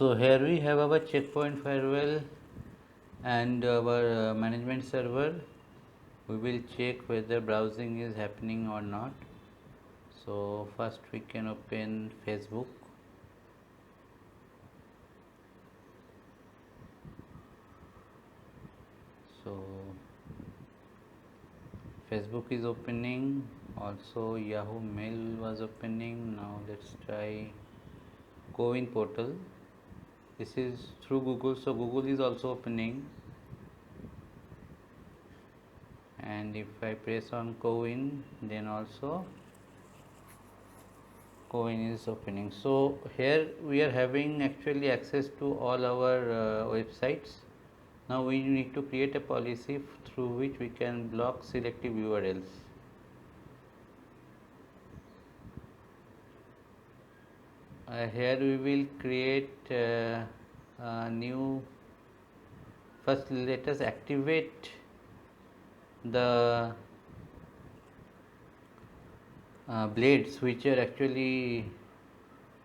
So here we have our checkpoint firewall and our management server. We will check whether browsing is happening or not. So first we can open Facebook. So Facebook is opening, also Yahoo Mail was opening. Now let's try Co-win portal. This is through Google, so Google is also opening. And if I press on Co-win, then also Co-win is opening. So here we are having actually access to all our websites. Now we need to create a policy through which we can block selective URLs. Here we will create a new. First let us activate the blades which are actually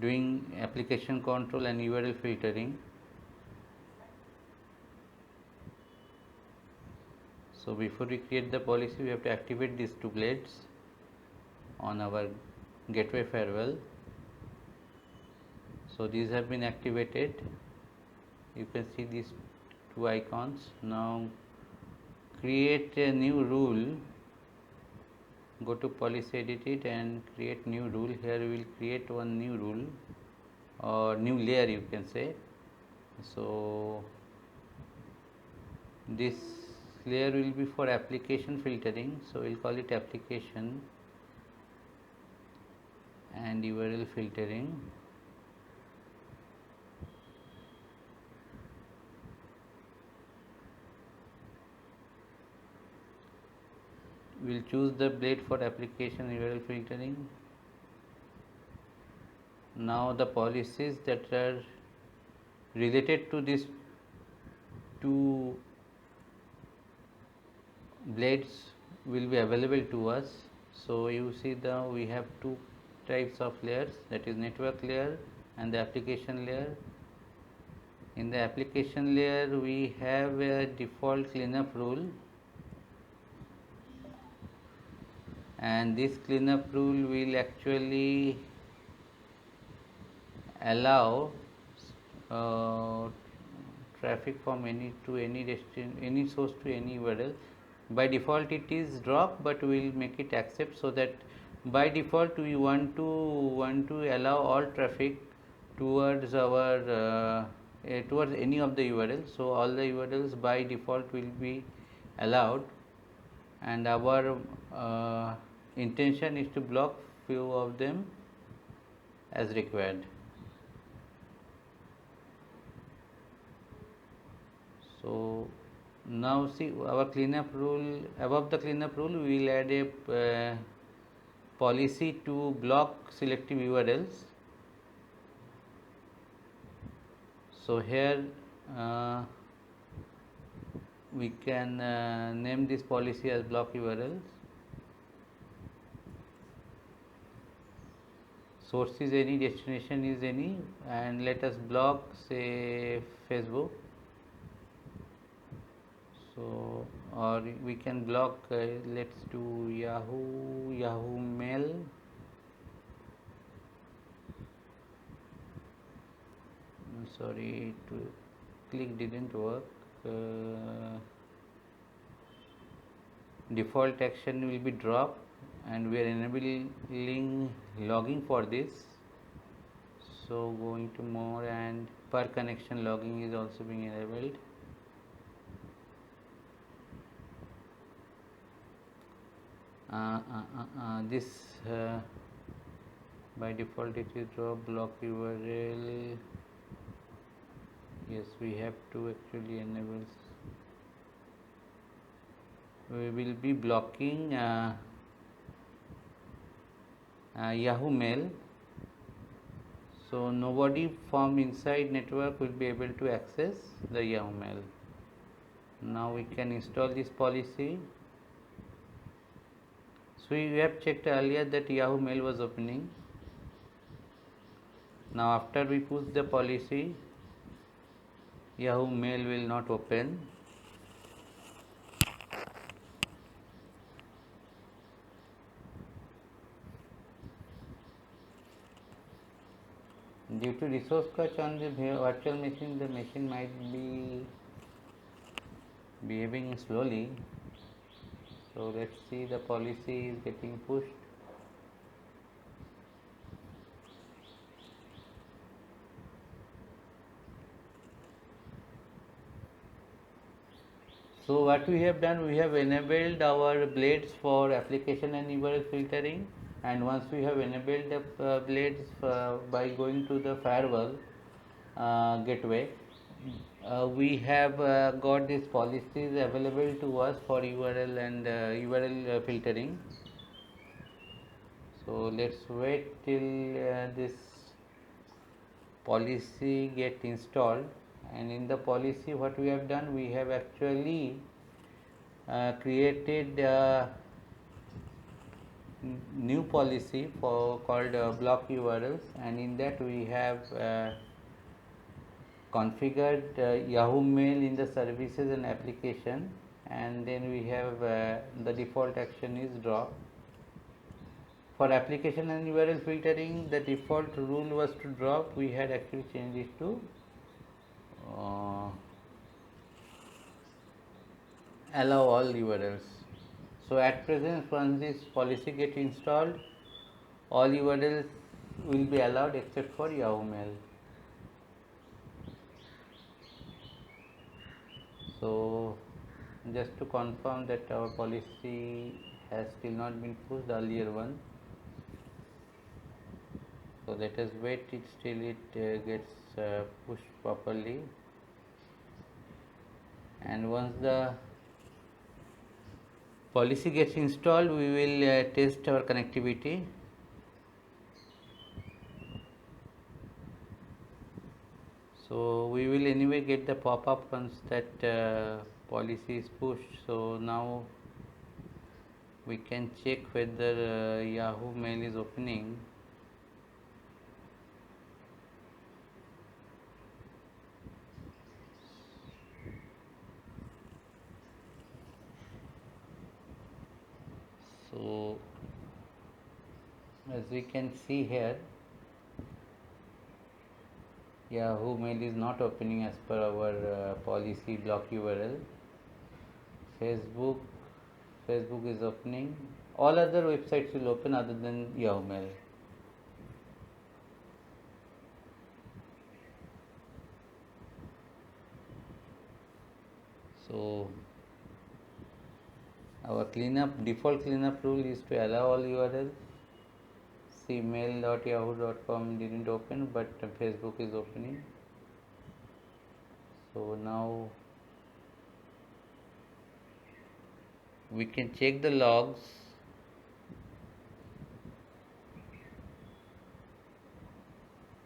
doing application control and URL filtering. So before we create the policy, we have to activate these two blades on our gateway firewall. So these have been activated. You can see these two icons. Now create a new rule. Go to policy, edit it and create new rule. Here we will create one new rule or new layer, you can say. So this layer will be for application filtering, so we'll call it application and URL filtering. We'll choose the blade for application URL filtering. Now the policies that are related to these two blades will be available to us. So you see now we have two types of layers, that is network layer and the application layer. In the application layer we have a default cleanup rule, and this cleanup rule will actually allow traffic from any source to any URL. By default it is drop, but we will make it accept, so that by default we want to allow all traffic towards our towards any of the URLs. So all the URLs by default will be allowed, and our intention is to block few of them as required. So now see our cleanup rule. Above the cleanup rule we will add a policy to block selective URLs. So here we can name this policy as block URLs. Source is any, destination is any, and let us block say Facebook. So or we can block let's do Yahoo Mail. Sorry, to click didn't work. Default action will be drop, and we are enabling logging for this. So going to more, and per connection logging is also being enabled. This by default it is drop block URL. Yes, we have to actually enable. We will be blocking Yahoo Mail, so nobody from inside network will be able to access the Yahoo Mail. Now we can install this policy. So we have checked earlier that Yahoo Mail was opening. Now after we push the policy, Yahoo Mail will not open. Due to resource cache on the virtual machine, the machine might be behaving slowly. So let's see, the policy is getting pushed. So what we have done, we have enabled our blades for application and URL filtering, and once we have enabled the blades by going to the firewall gateway, we have got these policies available to us for URL and URL filtering. So let's wait till this policy get installed, and in the policy what we have done, we have actually created new policy for called block URLs, and in that we have configured Yahoo Mail in the services and application, and then we have the default action is drop. For application and URL filtering, the default rule was to drop. We had actually changed it to allow all URLs. So at present, once this policy gets installed, all URLs will be allowed except for Yahoo Mail. So just to confirm that our policy has still not been pushed, the earlier one. So let us wait it till it gets pushed properly, and once the policy gets installed, we will test our connectivity. So we will anyway get the pop-up once that policy is pushed. So now we can check whether Yahoo Mail is opening. So as we can see here, Yahoo Mail is not opening as per our policy block URL. Facebook is opening. All other websites will open other than Yahoo Mail. So our default cleanup rule is to allow all URLs. See, mail.yahoo.com didn't open, but Facebook is opening. So now we can check the logs.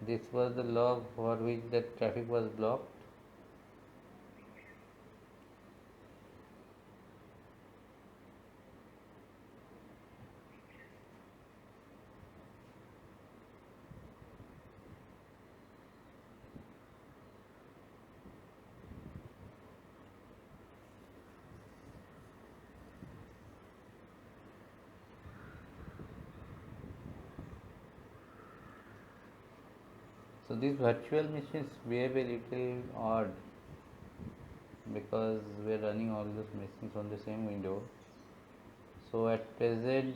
This was the log for which the traffic was blocked. So these virtual machines behave a little odd because we are running all those machines on the same window. So at present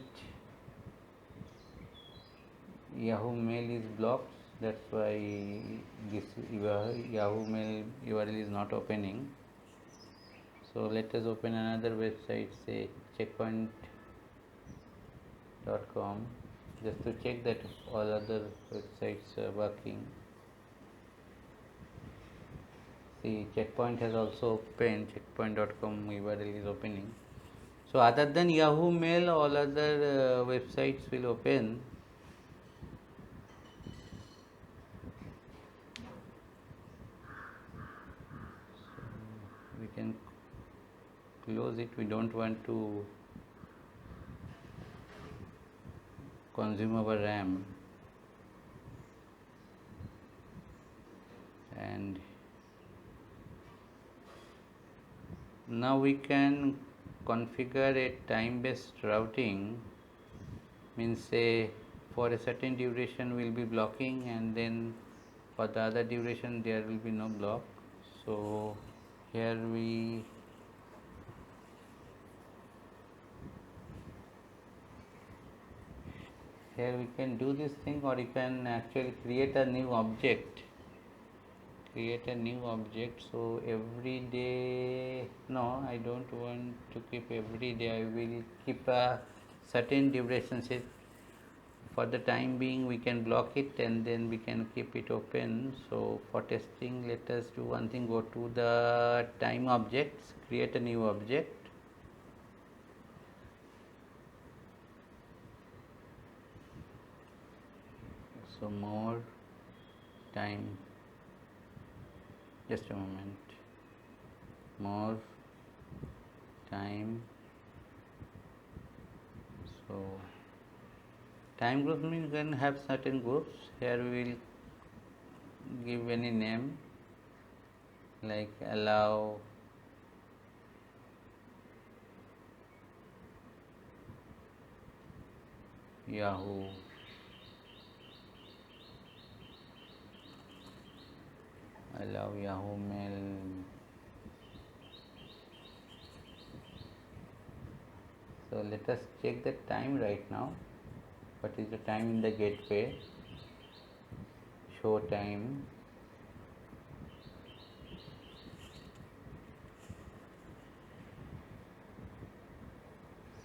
Yahoo Mail is blocked. That's why this Yahoo Mail URL is not opening. So let us open another website, say checkpoint.com, just to check that all other websites are working. See, Checkpoint has also opened, checkpoint.com URL is opening. So other than Yahoo Mail, all other websites will open. So we can close it. We don't want to consume our RAM, and Now we can configure a time based routing, means say for a certain duration we will be blocking, and then for the other duration there will be no block. So here we can do this thing, or you can actually create a new object. So every day, no, I don't want to keep every day. I will keep a certain duration. Say for the time being we can block it and then we can keep it open. So for testing, let us do one thing. Go to the time objects, create a new object. So more time, just a moment, more time. So time groups means you can have certain groups. Here we will give any name like allow Yahoo, allow Yahoo Mail, so let us check the time right now. What is the time in the gateway? Show time.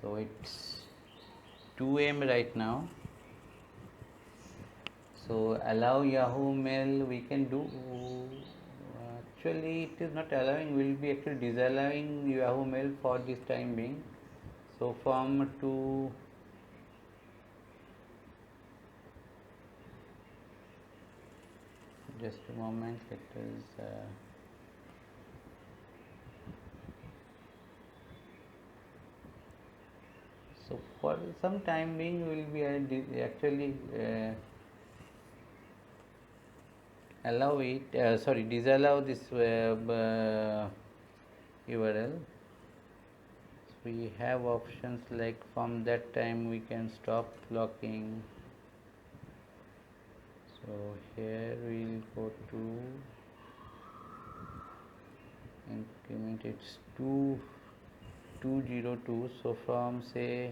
So it's 2 am right now. So allow Yahoo Mail we can do. Actually it is not allowing, we will be actually disallowing Yahoo Mail for this time being. So from to just a moment, let us so for some time being we will be actually allow it disallow this URL. So we have options like from that time we can stop blocking. So here we will go to increment, it's 202. So from say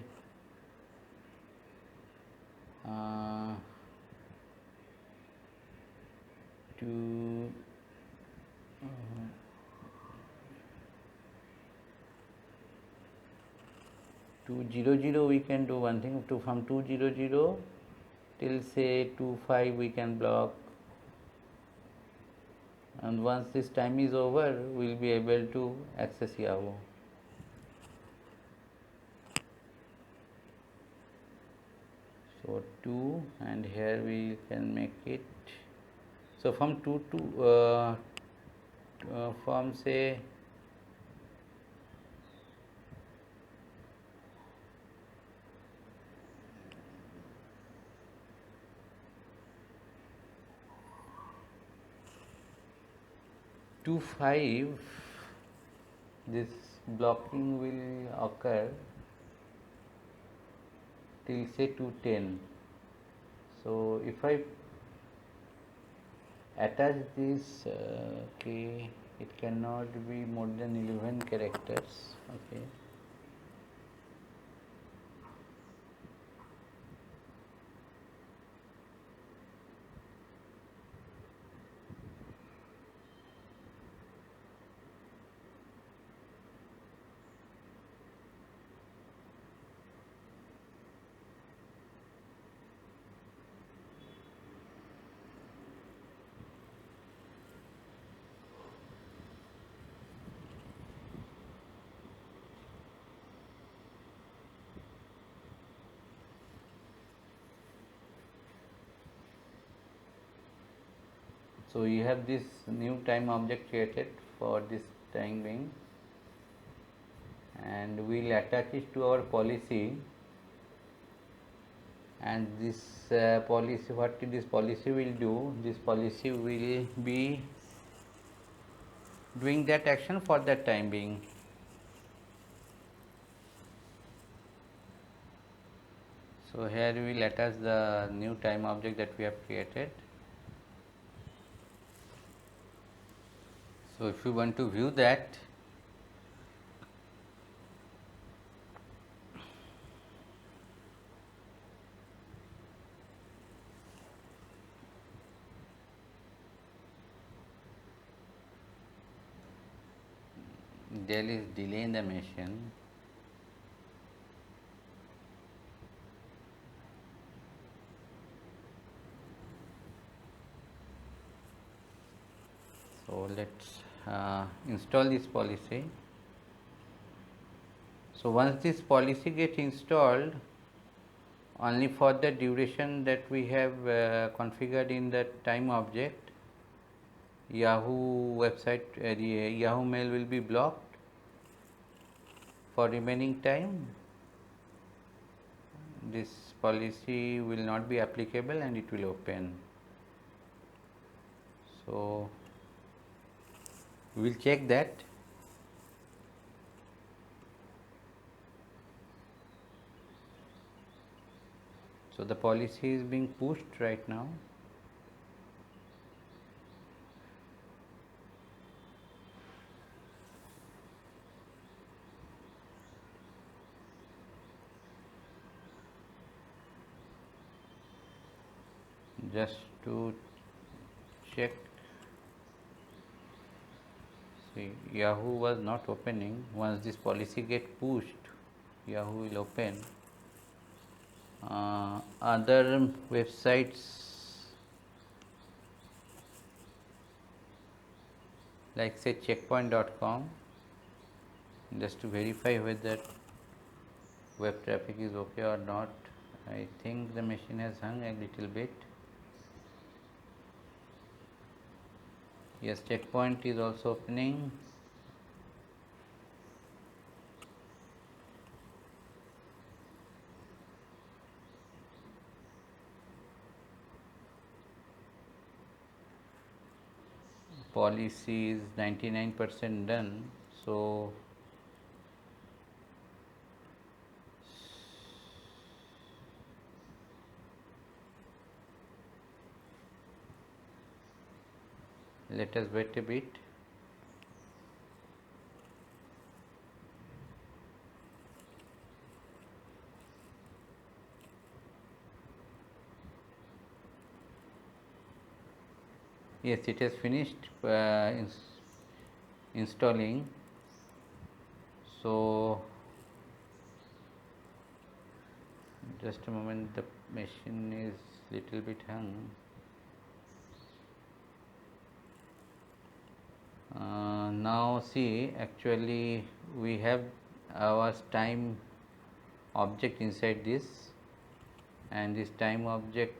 200 we can do one thing. From 200 till say 25 we can block, and once this time is over we will be able to access Yahoo. So 2, and here we can make it, so from 2 to from say 2:05 this blocking will occur till say 2:10. So if I attach this, okay, it cannot be more than 11 characters. Okay, so you have this new time object created for this time being, and we will attach it to our policy. And this policy, what this policy will do, this policy will be doing that action for that time being. So here we will attach the new time object that we have created. So if you want to view that, there is delay in the machine. So let's install this policy. So once this policy gets installed, only for the duration that we have configured in the time object, Yahoo website, Yahoo mail will be blocked for remaining time. This policy will not be applicable and it will open. So we will check that. So the policy is being pushed right now. Just to check, see, Yahoo was not opening. Once this policy get pushed, Yahoo will open. Other websites like say checkpoint.com, just to verify whether web traffic is okay or not. I think the machine has hung a little bit. Yes, checkpoint is also opening. Policy is 99% done. So let us wait a bit. Yes, it has finished installing. So just a moment, the machine is little bit hung. Now see, actually we have our time object inside this, and this time object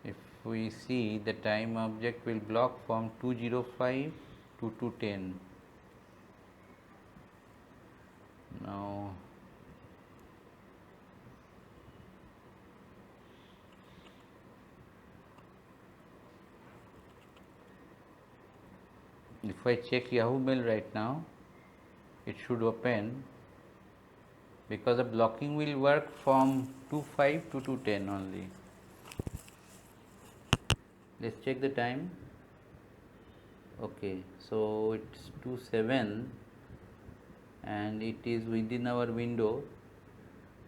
if we see, the time object will block from 205 to 210. Now if I check Yahoo Mail right now, it should open, because the blocking will work from 25 to 210 only. Let's check the time. Okay, so it's 27 and it is within our window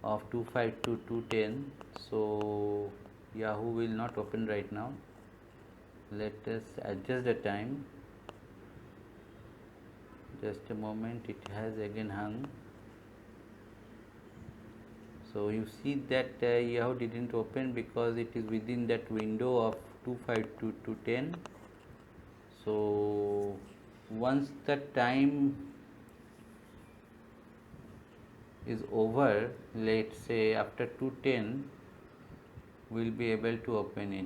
of 25 to 210. So Yahoo will not open right now. Let us adjust the time. Just a moment, it has again hung. So you see that Yahoo didn't open because it is within that window of 25 to 210. So once the time is over, let's say after 210, we'll be able to open it.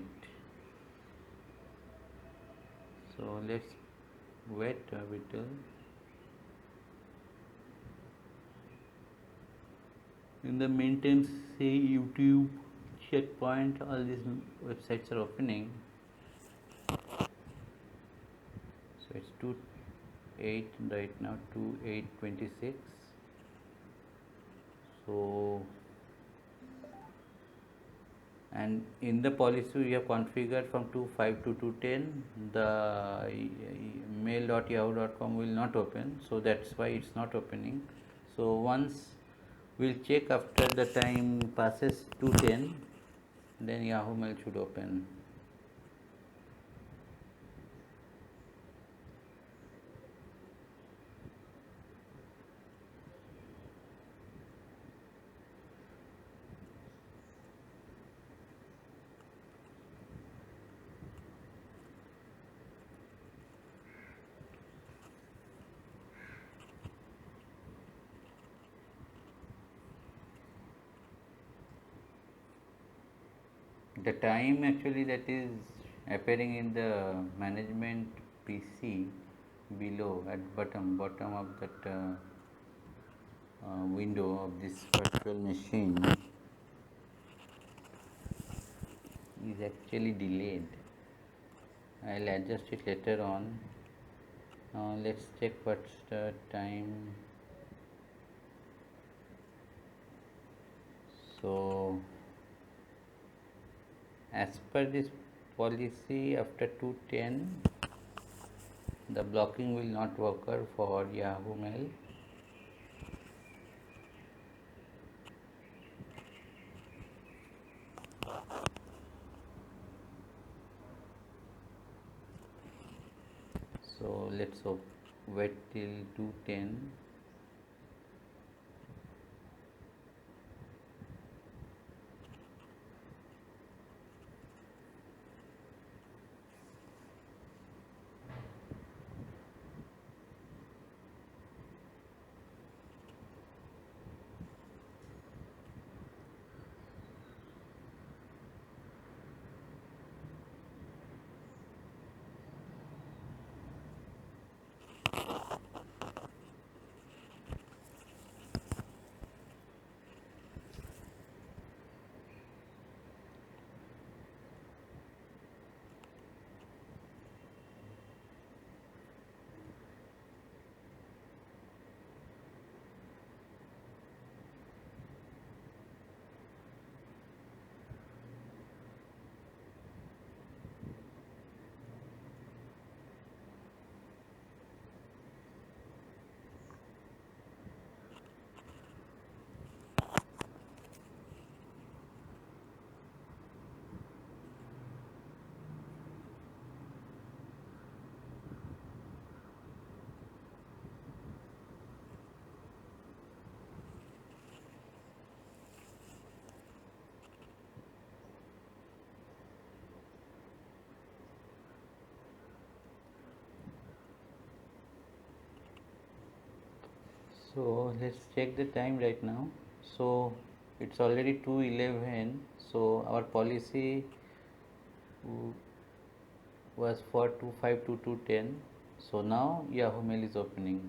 So let's wait a little. In the meantime, say YouTube, Checkpoint, all these websites are opening. So it's 8 right now, 2826. So, and in the policy we have configured from 2.5 to 2.10 the mail.yahoo.com will not open, so that's why it's not opening. So once we'll check after the time passes 2.10, then Yahoo Mail should open. The time actually that is appearing in the management PC below at bottom of that window of this virtual machine is actually delayed. I'll adjust it later on. Now let's check what's the time. So as per this policy, after 2.10 the blocking will not occur for Yahoo Mail. So let's wait till 2.10. So let's check the time right now. So it's already 2:11. So our policy was for 2.5 to 2.10. So now Yahoo Mail is opening.